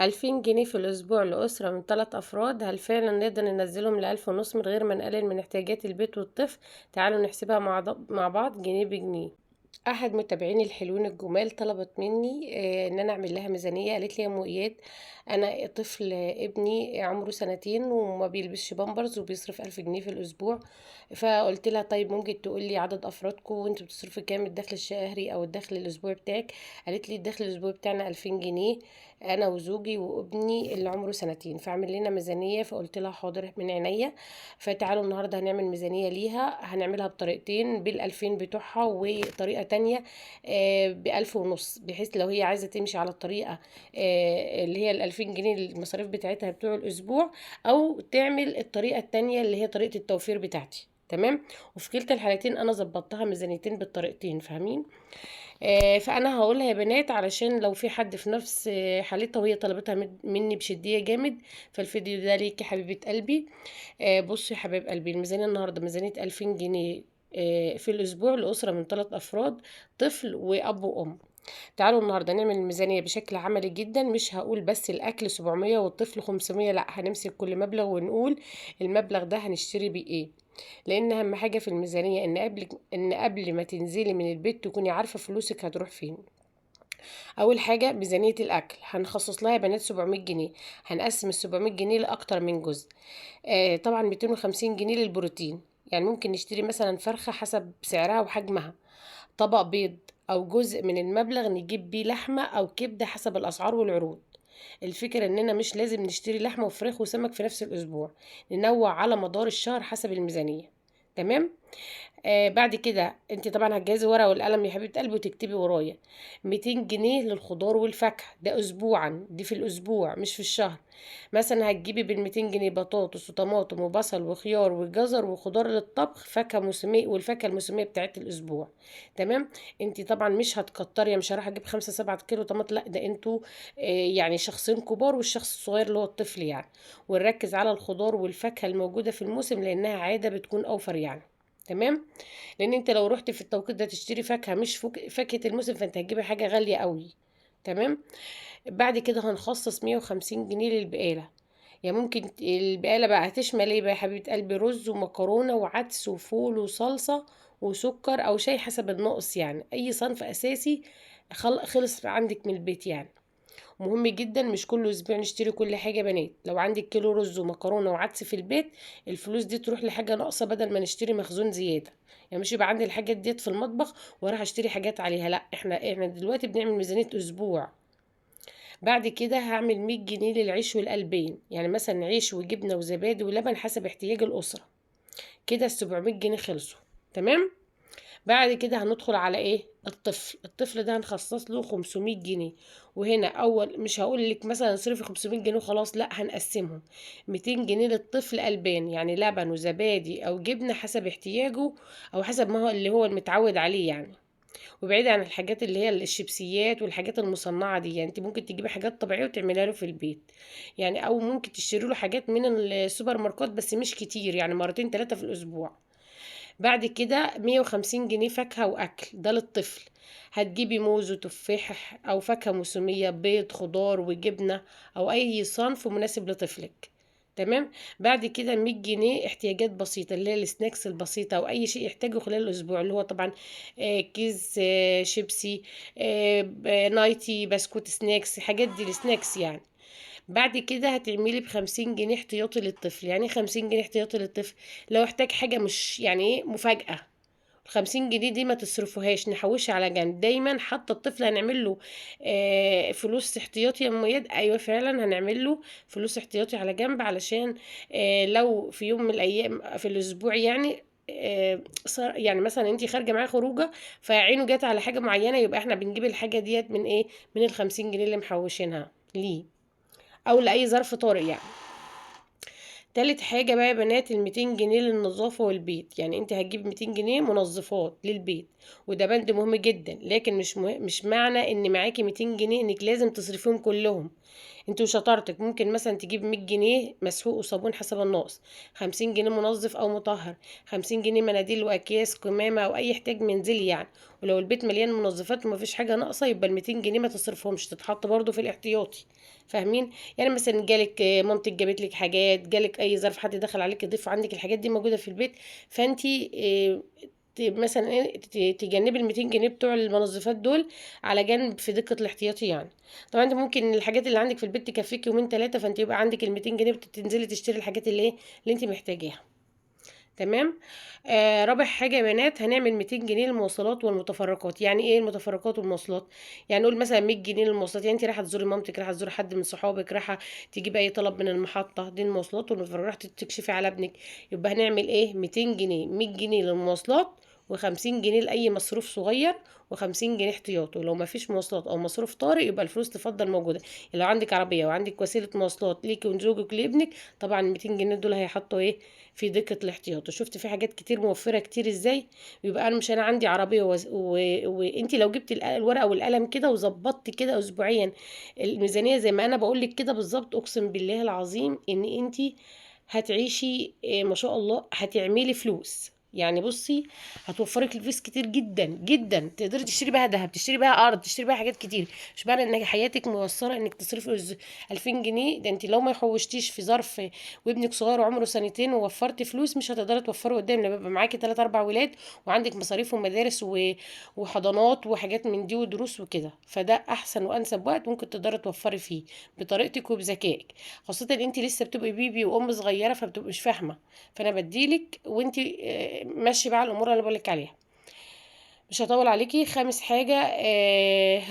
2000 جنيه في الأسبوع لأسرة من 3 أفراد، هل فعلا نقدر ننزلهم ل1500 من غير ما نقلل من احتياجات البيت والطفل؟ تعالوا نحسبها مع بعض جنيه بجنيه. احد متابعيني الحلوين الجمال طلبت مني ان انا اعمل لها ميزانيه. قالت لي يا ام اياد، انا طفل ابني عمره سنتين وما بيلبسش بامبرز وبيصرف 1000 جنيه في الاسبوع. فقلت لها طيب ممكن تقول لي عدد افرادكم وانتوا بتصرفوا كام، الدخل الشهري او الدخل الاسبوعي بتاعك؟ قالت لي الدخل الاسبوعي بتاعنا 2000 جنيه، انا وزوجي وابني اللي عمره سنتين، فاعمل لنا ميزانيه. فقلت لها حاضر من عينيا. فتعالوا النهارده هنعمل ميزانيه ليها، هنعملها بطريقتين، بالألفين بتوعها وطريقه تانية ب1500، بحيث لو هي عايزه تمشي على الطريقه اللي هي ال2000 جنيه المصاريف بتاعتها بتوع الاسبوع، او تعمل الطريقه التانية اللي هي طريقه التوفير بتاعتي. تمام. وفي كلتا الحالتين انا ظبطتها ميزانيتين بالطريقتين، فاهمين؟ فانا هقولها يا بنات علشان لو في حد في نفس حالتها وهي طلبتها مني بشديه جامد. فالفيديو ده ليك يا حبيبه قلبي. بصي يا حبايب قلبي، الميزانيه النهارده ميزانيه 2000 جنيه في الاسبوع لاسره من 3 افراد، طفل واب وام. تعالوا النهارده نعمل الميزانيه بشكل عملي جدا. مش هقول بس الاكل 700 والطفل 500، لا، هنمسك كل مبلغ ونقول المبلغ ده هنشتري بيه ايه. لان اهم حاجه في الميزانيه ان قبل ما تنزلي من البيت تكوني عارفه فلوسك هتروح فين. اول حاجه ميزانيه الاكل هنخصص لها يا بنات 700 جنيه. هنقسم ال 700 جنيه لاكتر من جزء. طبعا 250 جنيه للبروتين، يعني ممكن نشتري مثلا فرخه حسب سعرها وحجمها، طبق بيض، او جزء من المبلغ نجيب بيه لحمه او كبده حسب الاسعار والعروض. الفكرة اننا مش لازم نشتري لحمة وفراخ وسمك في نفس الاسبوع، ننوع على مدار الشهر حسب الميزانية. تمام. بعد كده انت طبعا هتجهزي ورقه والقلم يا حبيبه قلبي وتكتبي ورايا. 200 جنيه للخضار والفاكهه، ده اسبوعا، دي في الاسبوع مش في الشهر. مثلا هتجيبي بال 200 جنيه بطاطس وطماطم وبصل وخيار وجزر وخضار للطبخ، فاكهه موسميه، والفاكهه الموسميه بتاعت الاسبوع. تمام. انت طبعا مش هتكتري، مش هروح اجيب 5 7 كيلو طماطم، لا، ده انتوا يعني شخصين كبار والشخص الصغير اللي هو الطفل يعني. ونركز على الخضار والفاكهه الموجوده في الموسم لانها عاده بتكون اوفر يعني. تمام. لان انت لو رحت في التوقيت ده تشتري فاكهه مش فاكهه الموسم، فانت هتجيبي حاجه غاليه قوي. تمام. بعد كده هنخصص 150 جنيه للبقاله. يعني ممكن البقاله بقى هتشمل ايه بقى يا حبيبه قلبي؟ رز ومكرونه وعدس وفول وصلصه وسكر او شاي حسب الناقص، يعني اي صنف اساسي خلص عندك من البيت يعني. مهم جدا مش كل اسبوع نشتري كل حاجه يا بنات. لو عندك كيلو رز ومكرونه وعدس في البيت، الفلوس دي تروح لحاجه ناقصه بدل ما نشتري مخزون زياده. يعني مش يبقى عندي الحاجات ديت في المطبخ واروح اشتري حاجات عليها، لا، احنا دلوقتي بنعمل ميزانيه اسبوع. بعد كده هعمل 100 جنيه للعيش والقلبين، يعني مثلا عيش وجبنه وزبادي ولبن حسب احتياج الاسره. كده ال 700 جنيه خلصوا. تمام. بعد كده هندخل على ايه؟ الطفل ده هنخصص له 500 جنيه. وهنا اول مش هقول لك مثلا اصرفي 500 جنيه وخلاص، لا، هنقسمهم. 200 جنيه للطفل البان، يعني لبن وزبادي او جبنه حسب احتياجه، او حسب ما هو اللي هو المتعود عليه يعني. وبعيد عن الحاجات اللي هي الشيبسيات والحاجات المصنعه دي، يعني انت ممكن تجيبي حاجات طبيعيه وتعملها له في البيت. يعني او ممكن تشتري له حاجات من السوبر ماركت بس مش كتير، يعني مرتين ثلاثه في الاسبوع. بعد كده 150 جنيه فاكهة وأكل، ده للطفل. هتجيبي موز وتفاح أو فاكهة موسمية، بيض، خضار وجبنة، أو أي صنف مناسب لطفلك. تمام. بعد كده 100 جنيه احتياجات بسيطة اللي هي السناكس البسيطة أو أي شيء يحتاجه خلال الأسبوع، اللي هو طبعا كيس شيبسي، نايتي، بسكوت، سناكس، حاجات دي السناكس يعني. بعد كده هتعملي ب50 جنيه احتياطي للطفل. يعني ايه 50 جنيه احتياطي للطفل؟ لو احتاج حاجة مش يعني ايه مفاجأة. 50 جنيه دي ما تصرفوهاش، نحوشها على جنب دايما. حتى الطفل هنعمل له فلوس احتياطي يا ام اياد، ايوه فعلا هنعمل له فلوس احتياطي على جنب علشان لو في يوم من الايام في الاسبوع يعني يعني مثلا انت خارجه معاه خروجه فعينه جت على حاجه معينه، يبقى احنا بنجيب الحاجه ديت من ايه؟ من ال50 جنيه اللي محوشينها ليه، او لاي ظرف طارئ يعني. تالت حاجة بقى يا بنات، 200 جنيه للنظافة والبيت. يعني انت هتجيب 200 جنيه منظفات للبيت، وده بند مهم جدا، لكن مش معنى ان معاكي 200 جنيه انك لازم تصرفيهم كلهم. انت وشطارتك ممكن مثلا تجيب 100 جنيه مسحوق وصابون حسب الناقص، 50 جنيه منظف او مطهر، 50 جنيه مناديل واكياس قمامه او اي احتياج منزلي يعني. ولو البيت مليان منظفات ومفيش حاجه ناقصه يبقى ال 200 جنيه ما تصرفهمش، تتحط برضو في الاحتياطي. فاهمين؟ يعني مثلا جالك مامتك جابت لك حاجات، جالك اي ظرف، حد دخل عليك ضيف، عندك الحاجات دي موجوده في البيت، فانت مثلا ايه تجنبي ال 200 جنيه بتوع المنظفات دول على جنب في دقة الاحتياطي يعني. طبعا انت ممكن الحاجات اللي عندك في البيت تكفيك يومين ثلاثة، فانت يبقى عندك ال 200 جنيه بتنزلي تشتري الحاجات اللي ايه اللي انت محتاجاها. تمام. رابع حاجة يا بنات، هنعمل 200 جنيه للمواصلات والمتفرقات. يعني ايه المتفرقات والمواصلات؟ يعني نقول مثلا 100 جنيه للمواصلات، يعني انت رايحة تزوري مامتك، رايحة تزوري حد من صحابك، رايحة تجيب اي طلب من المحطة، دي المواصلات والمتفرقات، رايحة تكشفي على ابنك، يبقى هنعمل ايه 200 جنيه، 100 جنيه للمواصلات و50 جنيه لأي مصروف صغير و50 جنيه احتياطي. ولو ما فيش مواصلات او مصروف طارئ يبقى الفلوس تفضل موجودة. يعني لو عندك عربية وعندك وسيلة مواصلات ليكي وزوجك لابنك، طبعا ال 200 جنيه دول هيحطوا ايه في دقة الاحتياط. شفت في حاجات كتير موفرة كتير ازاي. يبقى انا مش انا عندي عربية وانتي لو جبت الورقة والقلم كده وظبطت كده اسبوعيا الميزانية زي ما انا بقولك كده بالظبط، اقسم بالله العظيم ان انتي هتعيشي ما شاء الله، هتعملي فلوس. يعني بصي، هتوفرك الفلوس كتير جدا جدا، تقدري تشتري بيها ذهب، تشتري بيها ارض، تشتري بيها حاجات كتير. مش معنى ان حياتك ميسره انك تصرفي 2000 جنيه، ده انت لو ما حوشتيش في ظرف وابنك صغير وعمره سنتين ووفرتي فلوس مش هتقدري توفري قدام لما يبقى معاكي 3 4 ولاد وعندك مصاريف ومدارس وحضانات وحاجات من دي ودروس وكده. فده احسن وانسب وقت ممكن تقدري توفري فيه بطريقتك وبذكائك، خاصة ان انت لسه بتبقي بيبي وام صغيرة فبتبقي مش فاهمة. فانا بديلك وانت ماشي بقى الامور اللي بقولك عليها. مش هطول عليكي. خامس حاجة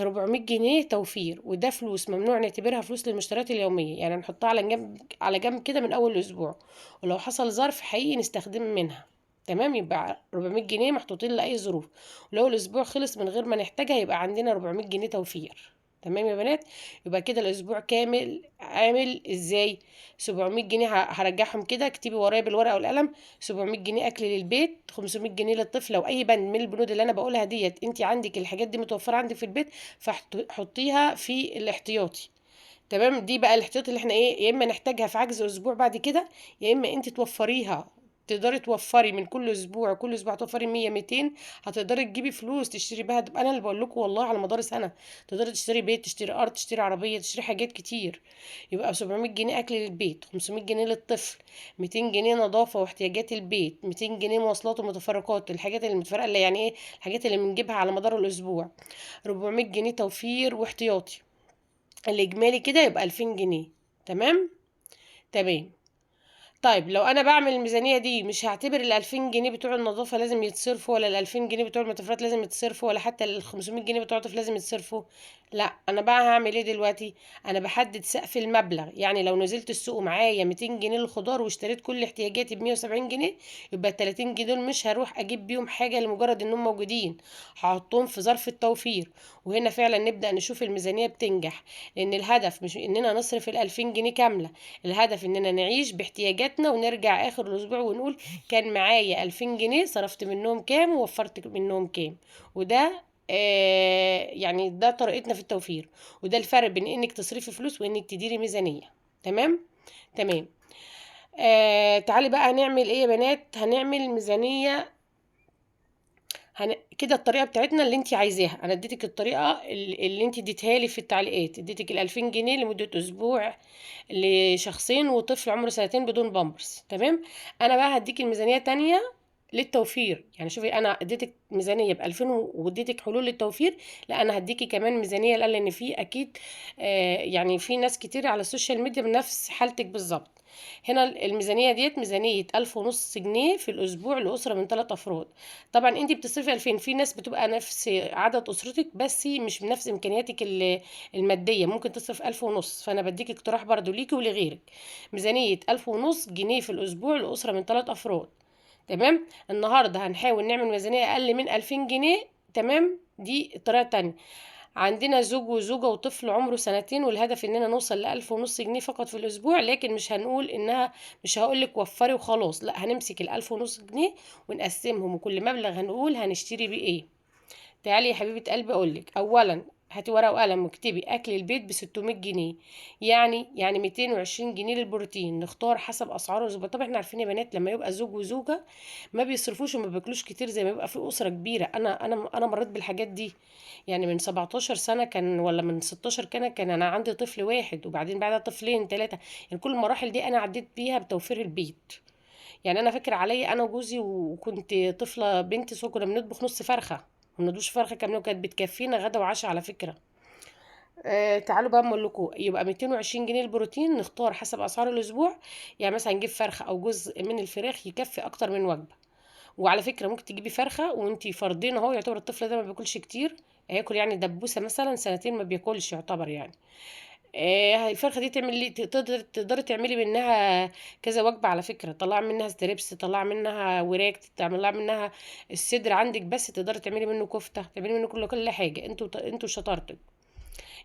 400 جنيه توفير، وده فلوس ممنوع نعتبرها فلوس للمشتريات اليومية، يعني نحطها على جنب على جنب كده من أول الأسبوع، ولو حصل ظرف حقيقي نستخدم منها. تمام، يبقى 400 جنيه محطوطين لأي ظروف، ولو الأسبوع خلص من غير ما نحتاجها يبقى عندنا 400 جنيه توفير. تمام يا بنات. يبقى كده الأسبوع كامل عامل ازاي؟ 700 جنيه هرجعهم كده، اكتبي ورايا بالورقة والقلم. 700 جنيه اكل للبيت، 500 جنيه للطفل، لو اي بند من البنود اللي انا بقولها ديت انت عندك الحاجات دي متوفره عندك في البيت فحطيها في الاحتياطي. تمام، دي بقى الاحتياطي اللي احنا ايه يا اما نحتاجها في عجز اسبوع بعد كده، يا اما انت توفريها. تقدري توفري من كل اسبوع، كل اسبوع توفري 100 200، هتقدري تجيبي فلوس تشتري بيها. تبقى انا اللي بقول لكم والله على مدار سنه تقدري تشتري بيت، تشتري ارض، تشتري عربيه، تشتري حاجات كتير. يبقى 700 جنيه اكل للبيت، 500 جنيه للطفل، 200 جنيه نظافه واحتياجات البيت، 200 جنيه مواصلات ومتفرقات، الحاجات اللي متفرقه اللي يعني ايه الحاجات اللي بنجيبها على مدار الاسبوع، 400 جنيه توفير واحتياطي. الإجمالي كده يبقى 2000 جنيه. تمام. تمام. طيب لو انا بعمل الميزانيه دي مش هعتبر ال 2000 جنيه بتوع النظافه لازم يتصرفوا، ولا ال 2000 جنيه بتوع المتفرات لازم يتصرفوا، ولا حتى ال 500 جنيه بتوع الطفل لازم يتصرفوا. لا، انا بقى هعمل ايه دلوقتي؟ انا بحدد سقف المبلغ. يعني لو نزلت السوق معايا 200 جنيه للخضار واشتريت كل احتياجاتي ب 170 جنيه، يبقى ال 30 جنيه دول مش هروح اجيب بيهم حاجه لمجرد انهم موجودين، هحطهم في ظرف التوفير. وهنا فعلا نبدا نشوف الميزانيه بتنجح، لان الهدف مش اننا نصرف ال 2000 جنيه كامله، الهدف اننا نعيش باحتياجاتنا ونرجع اخر الاسبوع ونقول كان معايا 2000 جنيه صرفت منهم كام ووفرت منهم كام. وده يعني ده طريقتنا في التوفير، وده الفرق بين انك تصرفي فلوس وانك تديري ميزانية. تمام. تمام. تعالي بقى هنعمل ايه يا بنات؟ هنعمل ميزانية كده الطريقه بتاعتنا اللي انت عايزاها. انا اديتك الطريقه اللي انت اديتها لي في التعليقات، اديتك ال 2000 جنيه لمده اسبوع لشخصين وطفل عمره سنتين بدون بامبرز. تمام. انا بقى هديك الميزانيه تانية للتوفير. يعني شوفي، انا اديتك ميزانيه ب 2000 واديتك حلول للتوفير، لا انا هديكي كمان ميزانيه، لان في اكيد يعني في ناس كتير على السوشيال ميديا بنفس حالتك بالظبط. هنا الميزانيه ديت ميزانيه 1500 جنيه في الاسبوع لاسره من 3 افراد. طبعا انت بتصرفي 2000، في ناس بتبقى نفس عدد اسرتك بس مش بنفس امكانياتك الماديه، ممكن تصرف 1500، فانا بديك اقتراح برضو ليكي ولغيرك. ميزانيه 1500 جنيه في الاسبوع لاسره من 3 افراد. تمام. النهارده هنحاول نعمل ميزانيه اقل من 2000 جنيه. تمام، دي الطريقه التانية. عندنا زوج وزوجة وطفل عمره سنتين، والهدف اننا نوصل ل1500 جنيه فقط في الاسبوع، لكن مش هنقول انها، مش هقولك وفري وخلاص، لا هنمسك ال1500 جنيه ونقسمهم، وكل مبلغ هنقول هنشتري بيه ايه. تعالي يا حبيبة قلبي اقولك. اولا هاتي ورقه وقلم واكتبي اكل البيت ب 600 جنيه، يعني 220 جنيه للبروتين، نختار حسب اسعار الاسبوع. طبعا احنا عارفين يا بنات لما يبقى زوج وزوجه ما بيصرفوش وما بياكلوش كتير زي ما يبقى في اسره كبيره. انا مريت بالحاجات دي، يعني من 17 سنه كان، ولا من 16 كان انا عندي طفل واحد، وبعدين بعدها طفلين ثلاثه. يعني كل المراحل دي انا عديت بيها بتوفير البيت. يعني انا فاكر عليا انا وجوزي وكنت طفله بنتي صغيره كنا بنطبخ نص فرخه، ما بنطبخش فرخه كامله، وكانت بتكفينا غدا وعشاء على فكره. تعالوا بقى اقول لكم، يبقى 220 جنيه البروتين، نختار حسب اسعار الاسبوع. يعني مثلا نجيب فرخه او جزء من الفراخ يكفي اكتر من وجبه. وعلى فكره ممكن تجيبي فرخه وانتي فردين اهو، يعتبر الطفل ده ما بياكلش كتير، هياكل يعني دبوسه مثلا سنتين ما بياكلش يعتبر يعني. الفرخه دي تعمل لي، تقدري تعملي منها كذا وجبه على فكره، طلع منها ستريبس، طلع منها وراك، تعملها منها الصدر عندك، بس تقدري تعملي منه كفته، تعملي منه كل حاجه، انتوا شطارتك.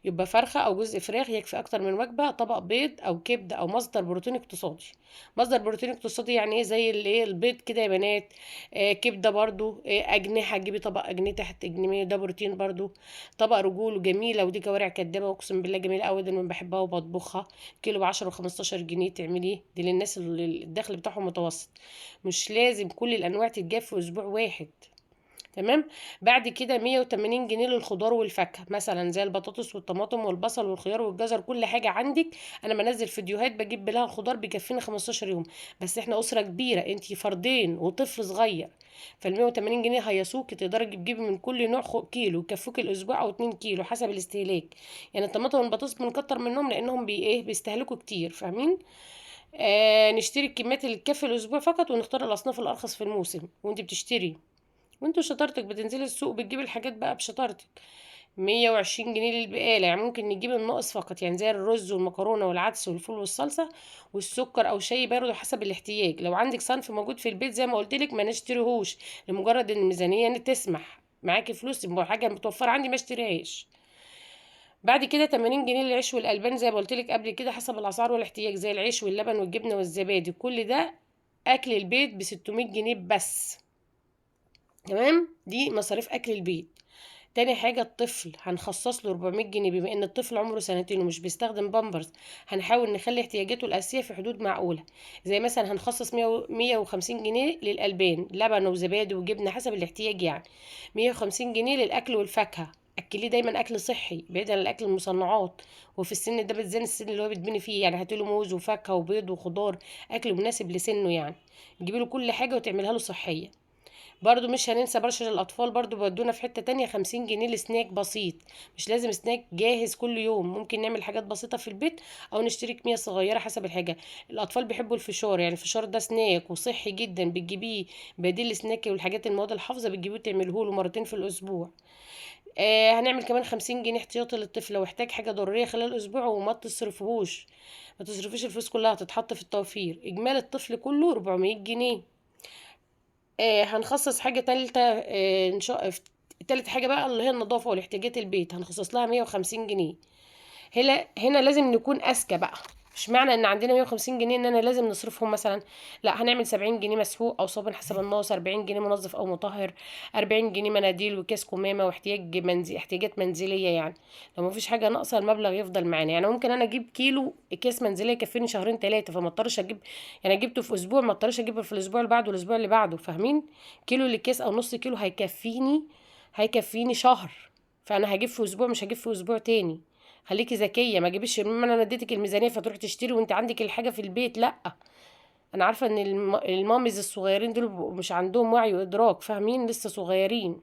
يبقى فرخة أو جزء فراخ يكفي أكتر من وجبة، طبق بيض أو كبدة أو مصدر بروتين اقتصادي. مصدر بروتين اقتصادي يعني إيه؟ زي الايه البيض كده يا بنات. كبدة برضو، أجنحة، تجيبي طبق أجنحة تجنبيه، ده بروتين برضو. طبق رجول جميلة، ودي كوارع كدابة أقسم بالله جميلة أوي، ده أنا بحبها وبطبخها. كيلو ب10 و15 جنيه، تعمليه دي للناس اللي الدخل بتاعهم متوسط. مش لازم كل الأنواع تتجاب في أسبوع واحد. تمام. بعد كده 180 جنيه للخضار والفاكهه، مثلا زي البطاطس والطماطم والبصل والخيار والجزر، كل حاجه عندك. انا بنزل فيديوهات بجيب لها الخضار بيكفينا 15 يوم. بس احنا اسره كبيره، انتي فردين وطفل صغير، فال 180 جنيه هيسوكي، تقدري تجيبي من كل نوع كيلو يكفوك الاسبوع او 2 كيلو حسب الاستهلاك. يعني الطماطم والبطاطس بنكتر منهم لانهم بيستهلكوا كتير، فاهمين؟ نشتري الكميات اللي تكفي الاسبوع فقط، ونختار الاصناف الارخص في الموسم وانت بتشتري. وانتوا شطارتك بتنزلي السوق بتجيبي الحاجات بقى بشطارتك. 120 جنيه للبقالة، يعني ممكن نجيب الناقص فقط، يعني زي الرز والمكرونة والعدس والفول والصلصة والسكر أو شاي برضه حسب الاحتياج. لو عندك صنف موجود في البيت زي ما قلتلك ما نشتريهوش، لمجرد ان الميزانية تسمح معاكي فلوس، يبقى حاجة متوفرة عندي ما اشتريهاش. بعد كده 80 جنيه للعيش والألبان زي ما قلتلك قبل كده حسب الأسعار والاحتياج، زي العيش واللبن والجبنة والزبادي، كل ده أكل البيت ب600 جنيه بس. تمام، دي مصاريف اكل البيت. تاني حاجة الطفل هنخصص له 400 جنيه، بما ان الطفل عمره سنتين ومش بيستخدم بامبرز، هنحاول نخلي احتياجاته الأساسية في حدود معقولة. زي مثلا هنخصص 150 جنيه للألبان، لبن وزبادي وجبنة حسب الاحتياج يعني. 150 جنيه للأكل والفاكهة، أكليه دايما أكل صحي بعيد عن الأكل المصنعات. وفي السن ده بالذات السن اللي هو بيتبني فيه، يعني هاتيله موز وفاكهة وبيض وخضار، أكل مناسب لسنه يعني. تجيبي له كل حاجة وتعملها له صحية. برضو مش هننسى برشا الاطفال، برضو بودونا في حتة تانية 50 جنيه لسناك بسيط. مش لازم سناك جاهز كل يوم، ممكن نعمل حاجات بسيطة في البيت او نشتري كمية صغيرة حسب الحاجة. الاطفال بيحبوا الفشار، يعني الفشار ده سناك وصحي جدا، بتجيبيه بديل سناك، والحاجات المواد الحافظة بتجيبوه تعملوه له مرتين في الاسبوع. هنعمل كمان 50 جنيه احتياطي للطفل لو احتاج حاجة ضرورية خلال الاسبوع، وما تصرفوش، ما تصرفيش الفلوس كلها، تتحط في التوفير. اجمالي الطفل كله 400 جنيه. هنخصص حاجة تالتة، إن شاء تالت حاجة بقى اللي هي النظافة والاحتياجات البيت، هنخصص لها 150 جنيه. هنا لازم نكون أذكى بقى. مش معنى ان عندنا 150 جنيه ان انا لازم نصرفهم مثلا، لا، هنعمل 70 جنيه مسحوق او صابون حسب الناقص، 40 جنيه منظف او مطهر، 40 جنيه مناديل وكاس كمامه احتياجات منزليه يعني. لو مفيش حاجه ناقصه المبلغ يفضل معانا، يعني ممكن انا اجيب كيلو كاس منزليه يكفيني شهرين ثلاثه، فما اضطرش اجيب، يعني جبته في اسبوع ما اضطرش اجيبه في الاسبوع اللي بعده والاسبوع اللي بعده، فاهمين؟ كيلو للكاس او نص كيلو هيكفيني شهر. فانا هجيب في اسبوع مش هجيب في اسبوع تاني. خليكي ذكيه، ما تجيبيش ما انا اديتك الميزانيه فتروحي تشتري وانت عندك الحاجه في البيت، لا. انا عارفه ان الماميز الصغيرين دول مش عندهم وعي وادراك، فاهمين؟ لسه صغيرين.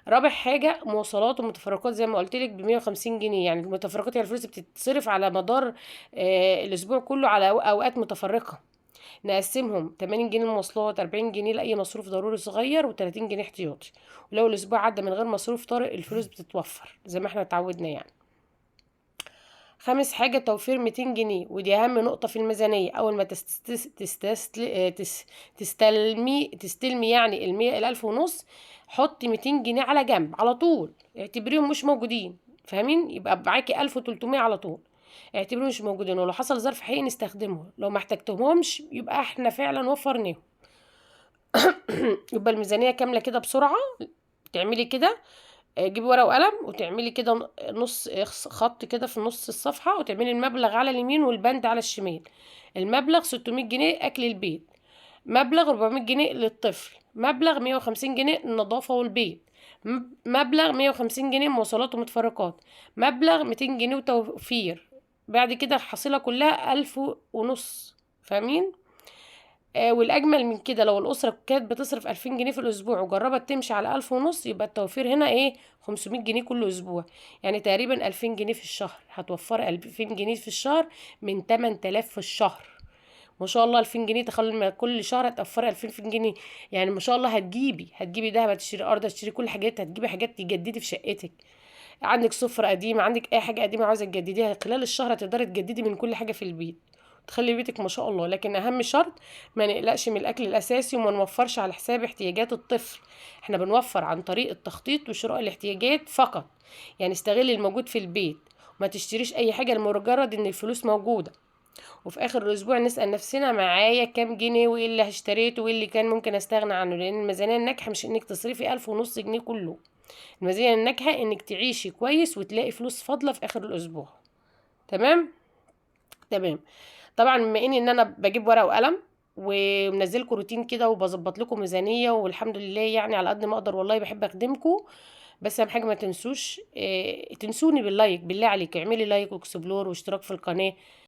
رابع حاجه مواصلات ومتفرقات زي ما قلت لك ب 150 جنيه، يعني المتفرقات هي الفلوس بتتصرف على مدار الاسبوع كله على اوقات متفرقه. نقسمهم 80 جنيه المواصلات، 40 جنيه لاي مصروف ضروري صغير، و30 جنيه احتياطي. ولو الاسبوع عدى من غير مصروف طارئ الفلوس بتتوفر زي ما احنا اتعودنا يعني. خامس حاجة توفير 200 جنيه، ودي أهم نقطة في الميزانية. أول ما تستلمي يعني الألف ونص، حطي 200 جنيه على جنب على طول، اعتبريهم مش موجودين، فاهمين؟ يبقى معاكي 1300 على طول، اعتبريهم مش موجودين، ولو حصل ظرف حقيقي نستخدمهم، لو ما احتجتهمش يبقى احنا فعلا وفرناهم. يبقى الميزانية كاملة كده بسرعة تعملي كده. جيبي ورقة وقلم وتعملي كده نص خط كده في نص الصفحة، وتعملي المبلغ على اليمين والبند على الشمال. المبلغ 600 جنيه أكل البيت، مبلغ 400 جنيه للطفل، مبلغ 150 جنيه النظافة والبيت، مبلغ 150 جنيه مواصلات ومتفرقات، مبلغ 200 جنيه وتوفير. بعد كده الحصيلة كلها 1500. فاهمين؟ والأجمل من كده لو الأسرة كانت بتصرف 2000 جنيه في الأسبوع وجربت تمشي على 1500، يبقى التوفير هنا ايه؟ 500 جنيه كل أسبوع. يعني تقريبا 2000 جنيه في الشهر، هتوفر 2000 جنيه في الشهر من 8000 في الشهر. ما شاء الله 2000 جنيه، تخيل كل شهر هتوفري 2000 جنيه. يعني ما شاء الله هتجيبي دهب، هتشتري أرض، هتشتري كل حاجات، هتجيبي حاجات تجددي في شقتك. عندك سفرة قديمة، عندك أي حاجة قديمة عاوزة تجدديها خلال الشهر، هتقدري تجددي من كل حاجة في البيت، تخلي بيتك ما شاء الله. لكن اهم شرط ما نقلقش من الاكل الاساسي، وما نوفرش على حساب احتياجات الطفل. احنا بنوفر عن طريق التخطيط وشراء الاحتياجات فقط. يعني استغل الموجود في البيت، وما تشتريش اي حاجه لمجرد ان الفلوس موجوده، وفي اخر الاسبوع نسال نفسنا معايا كام جنيه، وايه اللي اشتريته، وايه اللي كان ممكن استغنى عنه. لان الميزانيه الناجحه مش انك تصرفي 1500 جنيه كله، الميزانيه الناجحه انك تعيشي كويس وتلاقي فلوس فاضله في اخر الاسبوع. تمام. تمام. طبعا بما ان انا بجيب ورقه وقلم ومنزلكم روتين كده وبظبط لكم ميزانيه، والحمد لله يعني على قد ما اقدر، والله بحب اخدمكم. بس اهم حاجه ما تنسوش تنسوني باللايك، بالله عليك اعملي لايك واكسبلور واشتراك في القناه.